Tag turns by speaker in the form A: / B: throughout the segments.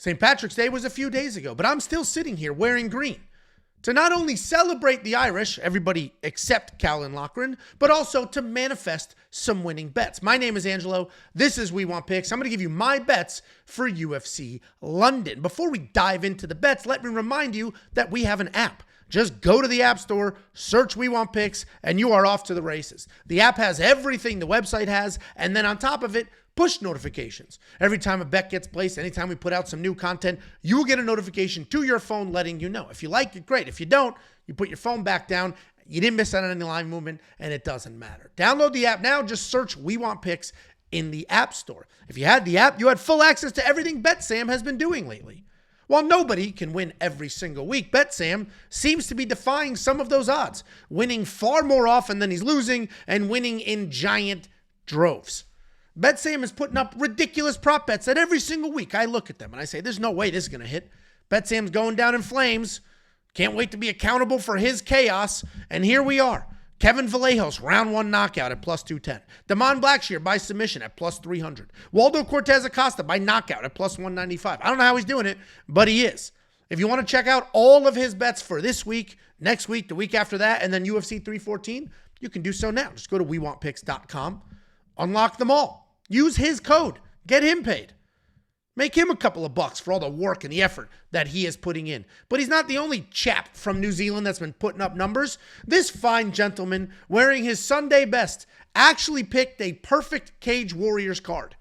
A: St. Patrick's Day was a few days ago, but I'm still sitting here wearing green to not only celebrate the Irish, everybody except Caolan Loughran, but also to manifest some winning bets. My name is Angelo. This is We Want Picks. I'm going to give you my bets for UFC London. Before we dive into the bets, let me remind you that we have an app. Just go to the App Store, search We Want Picks, and you are off to the races. The app has everything the website has, and then on top of it, push notifications. Every time a bet gets placed, anytime we put out some new content, you will get a notification to your phone letting you know. If you like it, great. If you don't, you put your phone back down. You didn't miss out on any live movement, and it doesn't matter. Download the app now. Just search We Want Picks in the App Store. If you had the app, you had full access to everything Bet Sam has been doing lately. While nobody can win every single week, Bet Sam seems to be defying some of those odds, winning far more often than he's losing and winning in giant droves. Bet Sam is putting up ridiculous prop bets that every single week I look at them and I say, there's no way this is going to hit. Bet Sam's going down in flames. Can't wait to be accountable for his chaos. And here we are. Kevin Vallejos, round one knockout at plus 210. Damon Blackshear by submission at plus 300. Waldo Cortez Acosta by knockout at plus 195. I don't know how he's doing it, but he is. If you want to check out all of his bets for this week, next week, the week after that, and then UFC 314, you can do so now. Just go to WeWantPicks.com. Unlock them all. Use his code. Get him paid. Make him a couple of bucks for all the work and the effort that he is putting in. But he's not the only chap from New Zealand that's been putting up numbers. This fine gentleman, wearing his Sunday best, actually picked a perfect Cage Warriors card.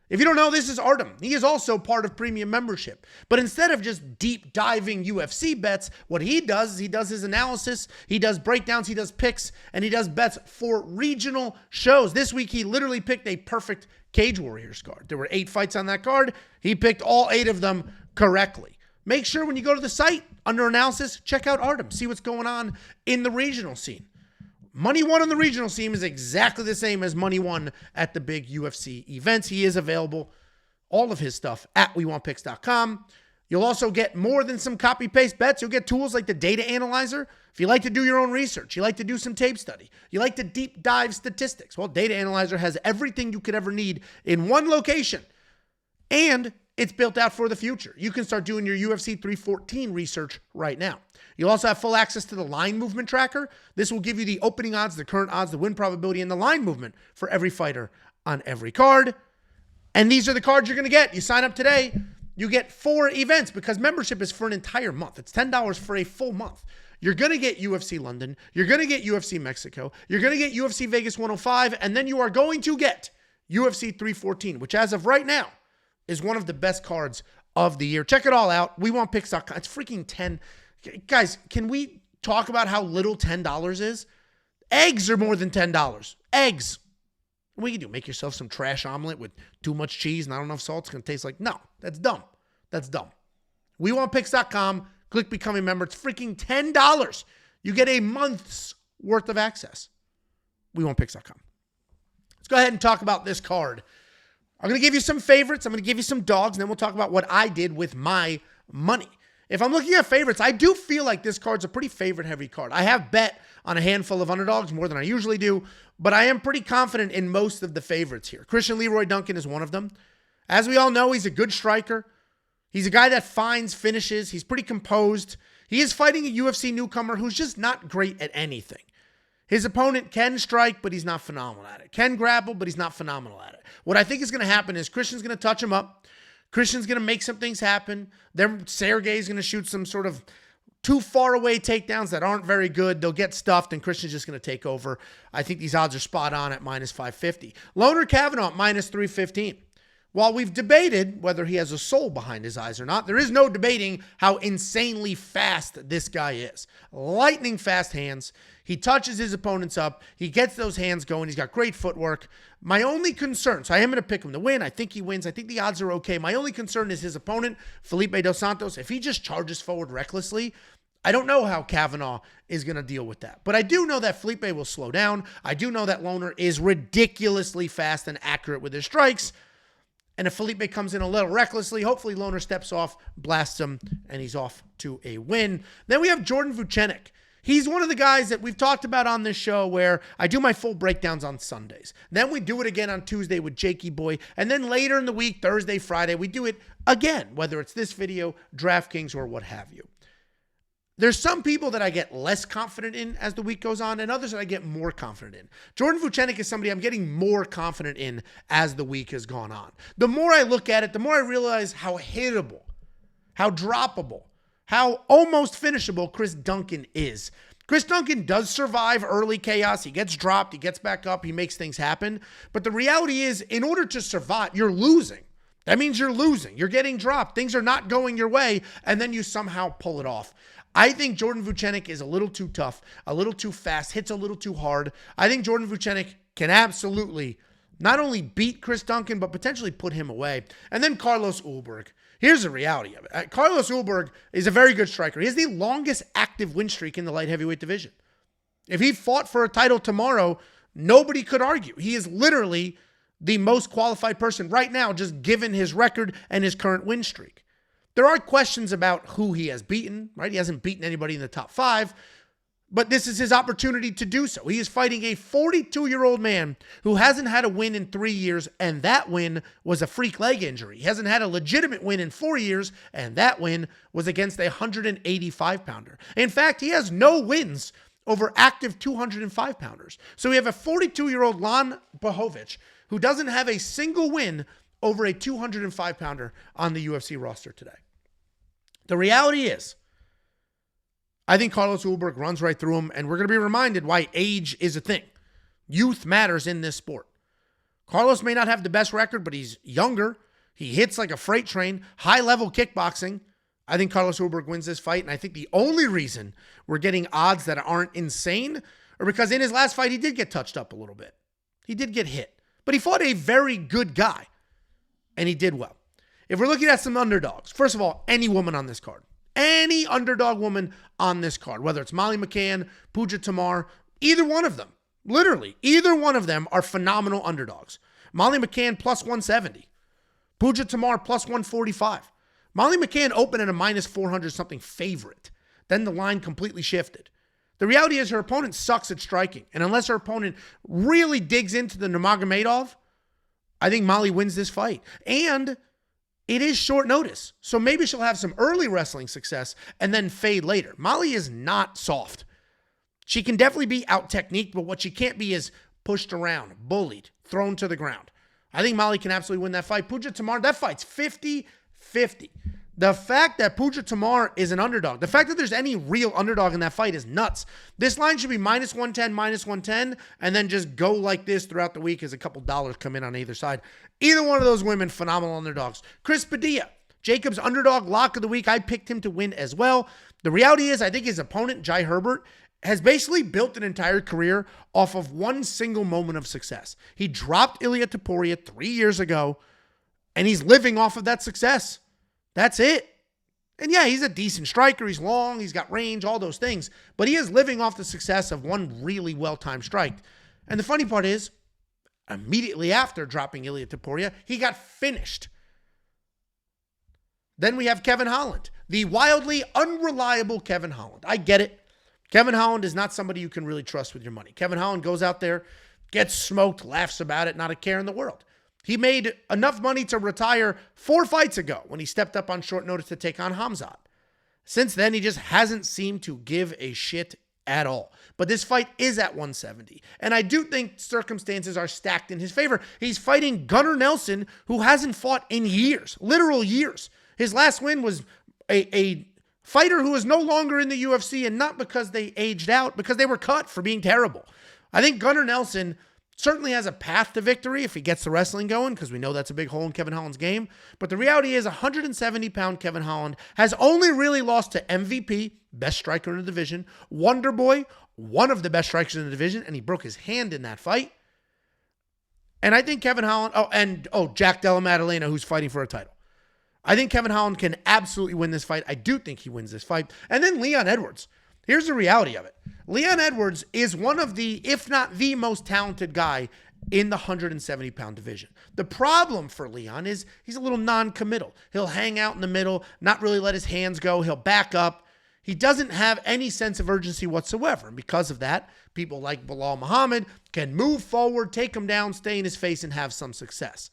A: If you don't know, this is Artem. He is also part of premium membership. But instead of just deep diving UFC bets, what he does is he does his analysis, he does breakdowns, he does picks, and he does bets for regional shows. This week, he literally picked a perfect Cage Warriors card. There were 8 fights on that card. He picked all 8 of them correctly. Make sure when you go to the site, under analysis, check out Artem. See what's going on in the regional scene. Money won on the regional scene is exactly the same as money won at the big UFC events. He is available, all of his stuff, at WeWantPicks.com. You'll also get more than some copy-paste bets. You'll get tools like the Data Analyzer. If you like to do your own research, you like to do some tape study, you like to deep dive statistics, well, Data Analyzer has everything you could ever need in one location. And it's built out for the future. You can start doing your UFC 314 research right now. You'll also have full access to the line movement tracker. This will give you the opening odds, the current odds, the win probability, and the line movement for every fighter on every card. And these are the cards you're going to get. You sign up today, you get 4 events because membership is for an entire month. It's $10 for a full month. You're going to get UFC London. You're going to get UFC Mexico. You're going to get UFC Vegas 105. And then you are going to get UFC 314, which as of right now is one of the best cards of the year. Check it all out. WeWantPicks.com. It's freaking 10. Guys, can we talk about how little $10 is? Eggs are more than $10. Eggs. What do you do? Make yourself some trash omelet with too much cheese and not enough salt? It's going to taste like, no, that's dumb. That's dumb. WeWantPicks.com. Click Become a Member. It's freaking $10. You get a month's worth of access. WeWantPicks.com. Let's go ahead and talk about this card. I'm going to give you some favorites. I'm going to give you some dogs, and then we'll talk about what I did with my money. If I'm looking at favorites, I do feel like this card's a pretty favorite-heavy card. I have bet on a handful of underdogs, more than I usually do, but I am pretty confident in most of the favorites here. Christian Leroy Duncan is one of them. As we all know, he's a good striker. He's a guy that finds finishes. He's pretty composed. He is fighting a UFC newcomer who's just not great at anything. His opponent can strike, but he's not phenomenal at it. Can grapple, but he's not phenomenal at it. What I think is going to happen is Christian's going to touch him up. Christian's going to make some things happen. Then Sergey's going to shoot some sort of too far away takedowns that aren't very good. They'll get stuffed, and Christian's just going to take over. I think these odds are spot on at minus 550. Loner Kavanaugh at minus 315. While we've debated whether he has a soul behind his eyes or not, there is no debating how insanely fast this guy is. Lightning fast hands. He touches his opponents up. He gets those hands going. He's got great footwork. My only concern, so I am going to pick him to win. I think he wins. I think the odds are okay. My only concern is his opponent, Felipe Dos Santos. If he just charges forward recklessly, I don't know how Kavanaugh is going to deal with that. But I do know that Felipe will slow down. I do know that Loner is ridiculously fast and accurate with his strikes. And if Felipe comes in a little recklessly, hopefully Loner steps off, blasts him, and he's off to a win. Then we have Jordan Vucenic. He's one of the guys that we've talked about on this show where I do my full breakdowns on Sundays. Then we do it again on Tuesday with Jakey Boy. And then later in the week, Thursday, Friday, we do it again, whether it's this video, DraftKings, or what have you. There's some people that I get less confident in as the week goes on and others that I get more confident in. Jordan Vucenic is somebody I'm getting more confident in as the week has gone on. The more I look at it, the more I realize how hittable, how droppable, how almost finishable Chris Duncan is. Chris Duncan does survive early chaos. He gets dropped. He gets back up. He makes things happen. But the reality is, in order to survive, you're losing. That means you're losing. You're getting dropped. Things are not going your way, and then you somehow pull it off. I think Jordan Vucenic is a little too tough, a little too fast, hits a little too hard. I think Jordan Vucenic can absolutely not only beat Chris Duncan, but potentially put him away. And then Carlos Ulberg. Here's the reality of it. Carlos Ulberg is a very good striker. He has the longest active win streak in the light heavyweight division. If he fought for a title tomorrow, nobody could argue. He is literally the most qualified person right now, just given his record and his current win streak. There are questions about who he has beaten, right? He hasn't beaten anybody in the top 5, but this is his opportunity to do so. He is fighting a 42-year-old man who hasn't had a win in 3 years, and that win was a freak leg injury. He hasn't had a legitimate win in 4 years, and that win was against a 185-pounder. In fact, he has no wins over active 205-pounders. So we have a 42-year-old Lan Blachowicz who doesn't have a single win over a 205-pounder on the UFC roster today. The reality is, I think Carlos Ulberg runs right through him, and we're going to be reminded why age is a thing. Youth matters in this sport. Carlos may not have the best record, but he's younger. He hits like a freight train, high-level kickboxing. I think Carlos Ulberg wins this fight, and I think the only reason we're getting odds that aren't insane are because in his last fight, he did get touched up a little bit. He did get hit, but he fought a very good guy, and he did well. If we're looking at some underdogs, first of all, any woman on this card, any underdog woman on this card, whether it's Molly McCann, Puja Tomar, either one of them, literally, either one of them are phenomenal underdogs. Molly McCann plus 170. Puja Tomar plus 145. Molly McCann opened at a minus 400 something favorite. Then the line completely shifted. The reality is her opponent sucks at striking. And unless her opponent really digs into the Nurmagomedov, I think Molly wins this fight. And it is short notice. So maybe she'll have some early wrestling success and then fade later. Molly is not soft. She can definitely be out-techniqued, but what she can't be is pushed around, bullied, thrown to the ground. I think Molly can absolutely win that fight. Puja Tomar, that fight's 50-50. The fact that Puja Tomar is an underdog, the fact that there's any real underdog in that fight is nuts. This line should be minus 110, and then just go like this throughout the week as a couple dollars come in on either side. Either one of those women, phenomenal underdogs. Chris Padilla, Jacob's underdog lock of the week. I picked him to win as well. The reality is I think his opponent, Jai Herbert, has basically built an entire career off of one single moment of success. He dropped Ilia Topuria 3 years ago, and he's living off of that success. That's it. And yeah, he's a decent striker. He's long. He's got range, all those things. But he is living off the success of one really well-timed strike. And the funny part is, immediately after dropping Ilia Topuria, he got finished. Then we have Kevin Holland, the wildly unreliable Kevin Holland. I get it. Kevin Holland is not somebody you can really trust with your money. Kevin Holland goes out there, gets smoked, laughs about it, not a care in the world. He made enough money to retire 4 fights ago when he stepped up on short notice to take on Hamzat. Since then, he just hasn't seemed to give a shit at all. But this fight is at 170. And I do think circumstances are stacked in his favor. He's fighting Gunnar Nelson, who hasn't fought in years, literal years. His last win was a fighter who is no longer in the UFC, and not because they aged out, because they were cut for being terrible. I think Gunnar Nelson certainly has a path to victory if he gets the wrestling going, because we know that's a big hole in Kevin Holland's game. But the reality is 170-pound Kevin Holland has only really lost to MVP, best striker in the division, Wonder Boy, one of the best strikers in the division, and he broke his hand in that fight. And I think Kevin Holland, Jack Della Maddalena, who's fighting for a title. I think Kevin Holland can absolutely win this fight. I do think he wins this fight. And then Leon Edwards. Here's the reality of it. Leon Edwards is one of the, if not the most talented guy in the 170-pound division. The problem for Leon is he's a little non-committal. He'll hang out in the middle, not really let his hands go. He'll back up. He doesn't have any sense of urgency whatsoever. And because of that, people like Bilal Muhammad can move forward, take him down, stay in his face, and have some success.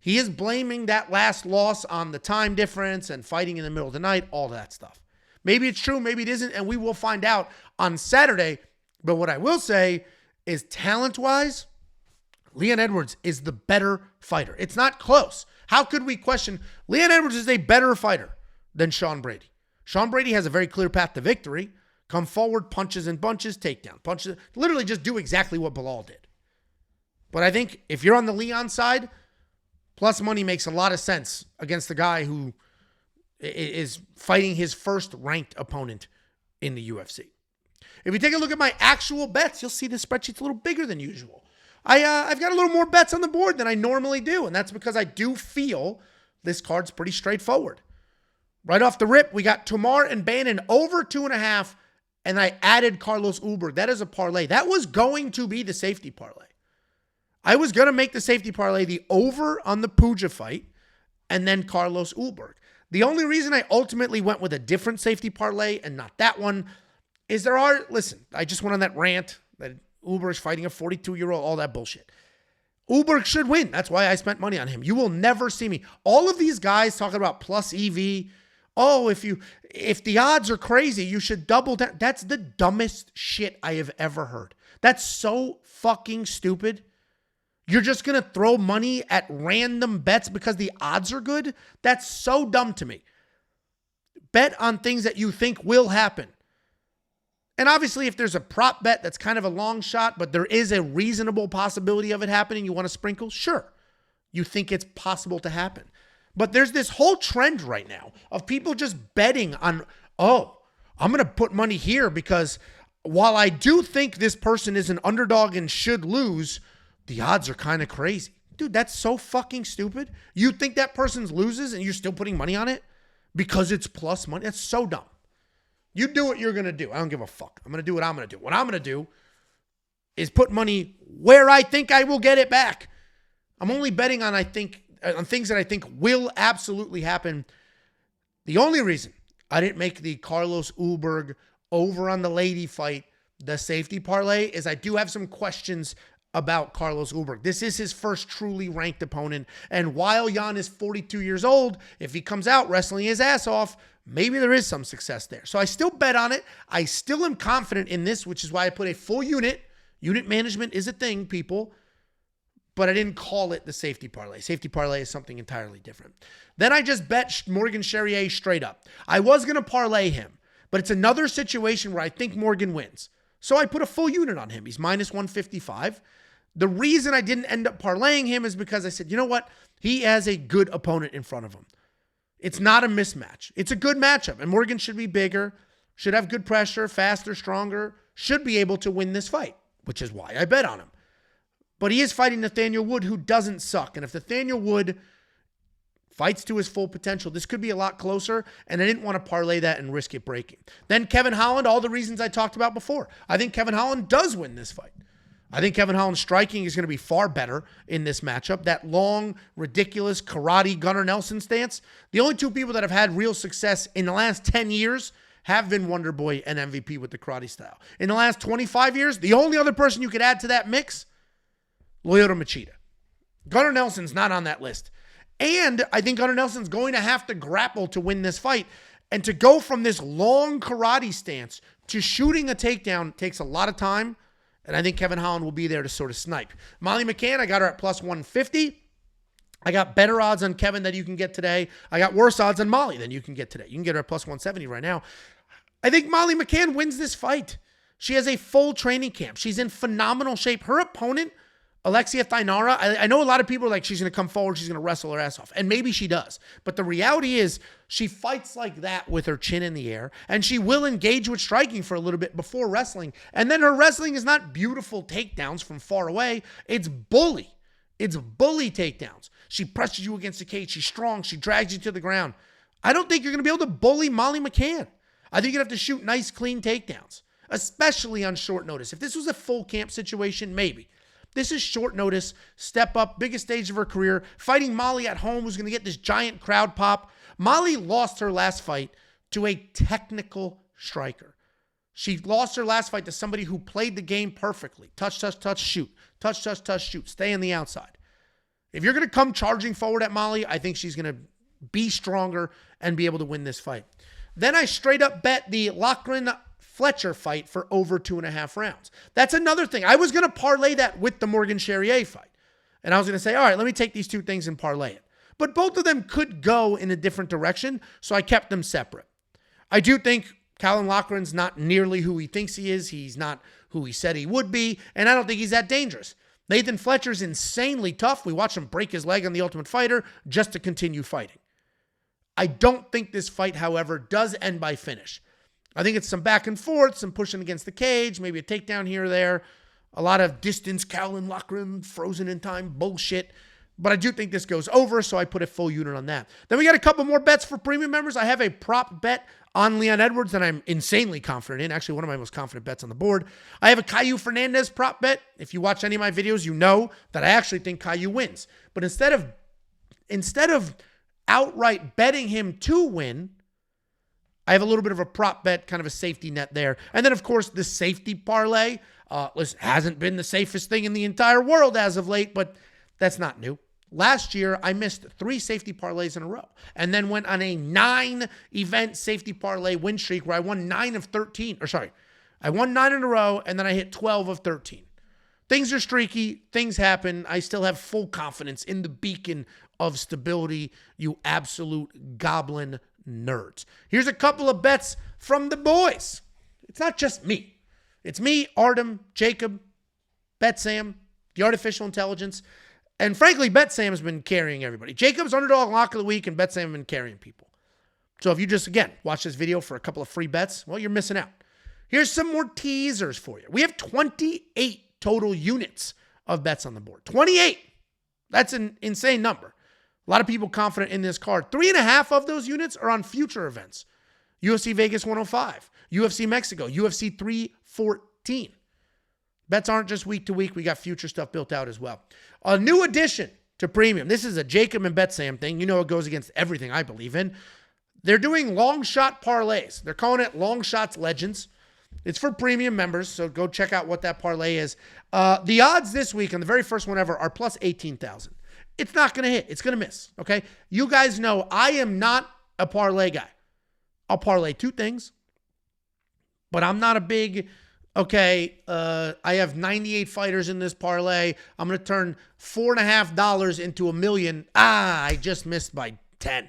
A: He is blaming that last loss on the time difference and fighting in the middle of the night, all that stuff. Maybe it's true, maybe it isn't, and we will find out on Saturday. But what I will say is talent-wise, Leon Edwards is the better fighter. It's not close. How could we question? Leon Edwards is a better fighter than Sean Brady. Sean Brady has a very clear path to victory. Come forward, punches and bunches, takedown. Punches, literally just do exactly what Bilal did. But I think if you're on the Leon side, plus money makes a lot of sense against the guy who is fighting his first ranked opponent in the UFC. If you take a look at my actual bets, you'll see the spreadsheet's a little bigger than usual. I've got a little more bets on the board than I normally do, and that's because I do feel this card's pretty straightforward. Right off the rip, we got Tomar and Bannon over 2.5, and I added Carlos Ulberg. That is a parlay. That was going to be the safety parlay. I was going to make the safety parlay the over on the Puja fight, and then Carlos Ulberg. The only reason I ultimately went with a different safety parlay and not that one is listen, I just went on that rant that Ulberg's fighting a 42-year-old, all that bullshit. Ulberg should win. That's why I spent money on him. You will never see me. All of these guys talking about plus EV. Oh, if the odds are crazy, you should double down. That's the dumbest shit I have ever heard. That's so fucking stupid. You're just going to throw money at random bets because the odds are good? That's so dumb to me. Bet on things that you think will happen. And obviously, if there's a prop bet that's kind of a long shot, but there is a reasonable possibility of it happening, you want to sprinkle? Sure. You think it's possible to happen. But there's this whole trend right now of people just betting on, oh, I'm going to put money here because while I do think this person is an underdog and should lose, the odds are kind of crazy. Dude, that's so fucking stupid. You think that person loses and you're still putting money on it because it's plus money? That's so dumb. You do what you're going to do. I don't give a fuck. I'm going to do what I'm going to do. What I'm going to do is put money where I think I will get it back. I'm only betting on things that I think will absolutely happen. The only reason I didn't make the Carlos Ulberg over on the lady fight, the safety parlay, is I do have some questions about Carlos Ulberg. This is his first truly ranked opponent. And while Jan is 42 years old, if he comes out wrestling his ass off, maybe there is some success there. So I still bet on it. I still am confident in this, which is why I put a full unit. Unit management is a thing, people. But I didn't call it the safety parlay. Safety parlay is something entirely different. Then I just bet Morgan Charrier straight up. I was going to parlay him, but it's another situation where I think Morgan wins. So I put a full unit on him. He's minus 155. The reason I didn't end up parlaying him is because I said, you know what? He has a good opponent in front of him. It's not a mismatch. It's a good matchup. And Morgan should be bigger, should have good pressure, faster, stronger, should be able to win this fight, which is why I bet on him. But he is fighting Nathaniel Wood, who doesn't suck. And if Nathaniel Wood fights to his full potential, this could be a lot closer, and I didn't want to parlay that and risk it breaking. Then Kevin Holland, all the reasons I talked about before. I think Kevin Holland does win this fight. I think Kevin Holland's striking is going to be far better in this matchup. That long, ridiculous karate Gunnar Nelson stance. The only two people that have had real success in the last 10 years have been Wonder Boy and MVP with the karate style. In the last 25 years, the only other person you could add to that mix, Lyoto Machida. Gunnar Nelson's not on that list. And I think Gunnar Nelson's going to have to grapple to win this fight. And to go from this long karate stance to shooting a takedown takes a lot of time. And I think Kevin Holland will be there to sort of snipe. Molly McCann, I got her at plus 150. I got better odds on Kevin than you can get today. I got worse odds on Molly than you can get today. You can get her at plus 170 right now. I think Molly McCann wins this fight. She has a full training camp. She's in phenomenal shape. Her opponent, Alexia Thainara, I know a lot of people are like, she's going to come forward, she's going to wrestle her ass off. And maybe she does. But the reality is she fights like that with her chin in the air, and she will engage with striking for a little bit before wrestling. And then her wrestling is not beautiful takedowns from far away. It's bully. It's bully takedowns. She presses you against the cage. She's strong. She drags you to the ground. I don't think you're going to be able to bully Molly McCann. I think you're going to have to shoot nice, clean takedowns, especially on short notice. If this was a full camp situation, maybe. This is short notice, step up, biggest stage of her career, fighting Molly at home, who's going to get this giant crowd pop. Molly lost her last fight to a technical striker. She lost her last fight to somebody who played the game perfectly. Touch, touch, touch, shoot. Touch, touch, touch, shoot. Stay on the outside. If you're going to come charging forward at Molly, I think she's going to be stronger and be able to win this fight. Then I straight up bet the Loughran Fletcher fight for over 2.5 rounds. That's another thing. I was going to parlay that with the Morgan Charrier fight. And I was going to say, all right, let me take these two things and parlay it. But both of them could go in a different direction, so I kept them separate. I do think Caolan Loughran's not nearly who he thinks he is. He's not who he said he would be, and I don't think he's that dangerous. Nathan Fletcher's insanely tough. We watched him break his leg on The Ultimate Fighter just to continue fighting. I don't think this fight, however, does end by finish. I think it's some back and forth, some pushing against the cage, maybe a takedown here or there, a lot of distance, Caolan Loughran, frozen in time bullshit. But I do think this goes over, so I put a full unit on that. Then we got a couple more bets for premium members. I have a prop bet on Leon Edwards that I'm insanely confident in. Actually, one of my most confident bets on the board. I have a Caue Fernandes prop bet. If you watch any of my videos, you know that I actually think Caue wins. But instead of outright betting him to win, I have a little bit of a prop bet, kind of a safety net there. And then, of course, the safety parlay. Listen, hasn't been the safest thing in the entire world as of late, but that's not new. Last year, I missed 3 safety parlays in a row and then went on a 9-event safety parlay win streak where I won 9 of 13. I won 9 in a row and then I hit 12 of 13. Things are streaky. Things happen. I still have full confidence in the beacon of stability, you absolute goblin nerds. Here's a couple of bets from the boys. It's not just me. It's me, Artem, Jacob, Bet Sam, the artificial intelligence. And frankly, Bet Sam has been carrying everybody. Jacob's underdog lock of the week and Bet Sam have been carrying people. So if you just, again, watch this video for a couple of free bets, well, you're missing out. Here's some more teasers for you. We have 28 total units of bets on the board. 28. That's an insane number. A lot of people confident in this card. 3.5 of those units are on future events. UFC Vegas 105, UFC Mexico, UFC 314. Bets aren't just week to week. We got future stuff built out as well. A new addition to premium. This is a Jacob and Bet Sam thing. You know it goes against everything I believe in. They're doing long shot parlays. They're calling it Long Shots Legends. It's for premium members, so go check out what that parlay is. The odds this week on the very first one ever are plus 18,000. It's not going to hit. It's going to miss, okay? You guys know I am not a parlay guy. I'll parlay 2 things, but I'm not a big, I have 98 fighters in this parlay. I'm going to turn $4.50 into $1 million. I just missed by 10.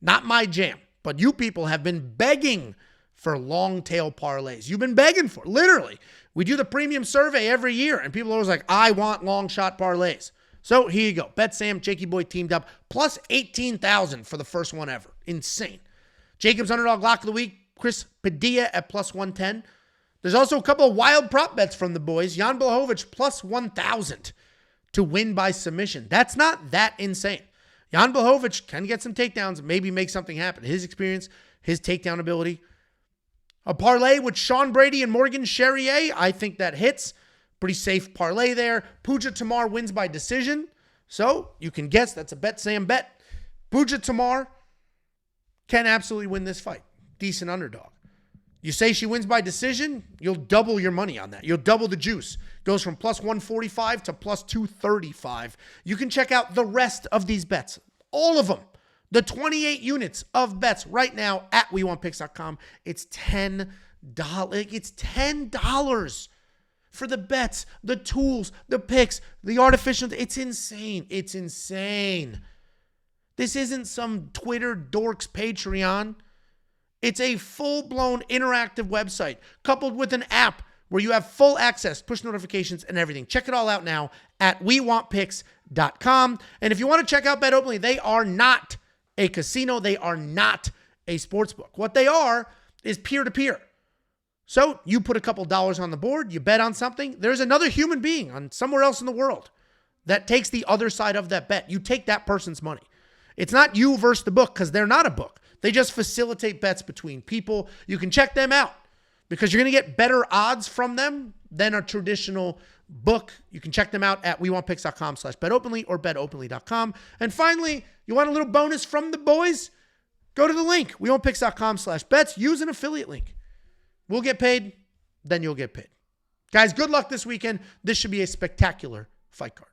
A: Not my jam, but you people have been begging for long tail parlays. You've been begging for, literally. We do the premium survey every year, and people are always like, I want long shot parlays. So here you go. Bet Sam, Jakey Boy teamed up. Plus 18,000 for the first one ever. Insane. Jacob's underdog lock of the week. Chris Padilla at plus 110. There's also a couple of wild prop bets from the boys. Jan Blachowicz plus 1,000 to win by submission. That's not that insane. Jan Blachowicz can get some takedowns, maybe make something happen. His experience, his takedown ability. A parlay with Sean Brady and Morgan Charrier. I think that hits. Pretty safe parlay there. Puja Tomar wins by decision. So you can guess that's a Bet Sam bet. Puja Tomar can absolutely win this fight. Decent underdog. You say she wins by decision, you'll double your money on that. You'll double the juice. Goes from plus 145 to plus 235. You can check out the rest of these bets. All of them. The 28 units of bets right now at WeWantPicks.com. It's $10. It's $10 for the bets, the tools, the picks, the artificial. It's insane. It's insane. This isn't some Twitter dorks Patreon. It's a full-blown interactive website coupled with an app where you have full access, push notifications, and everything. Check it all out now at WeWantPicks.com. And if you want to check out Bet Openly, they are not a casino. They are not a sportsbook. What they are is peer-to-peer. So you put a couple dollars on the board, you bet on something. There's another human being on somewhere else in the world that takes the other side of that bet. You take that person's money. It's not you versus the book because they're not a book. They just facilitate bets between people. You can check them out because you're going to get better odds from them than a traditional book. You can check them out at WeWantPicks.com/betopenly or betopenly.com. And finally, you want a little bonus from the boys? Go to the link, weonpicks.com/bets. Use an affiliate link. We'll get paid, then you'll get paid. Guys, good luck this weekend. This should be a spectacular fight card.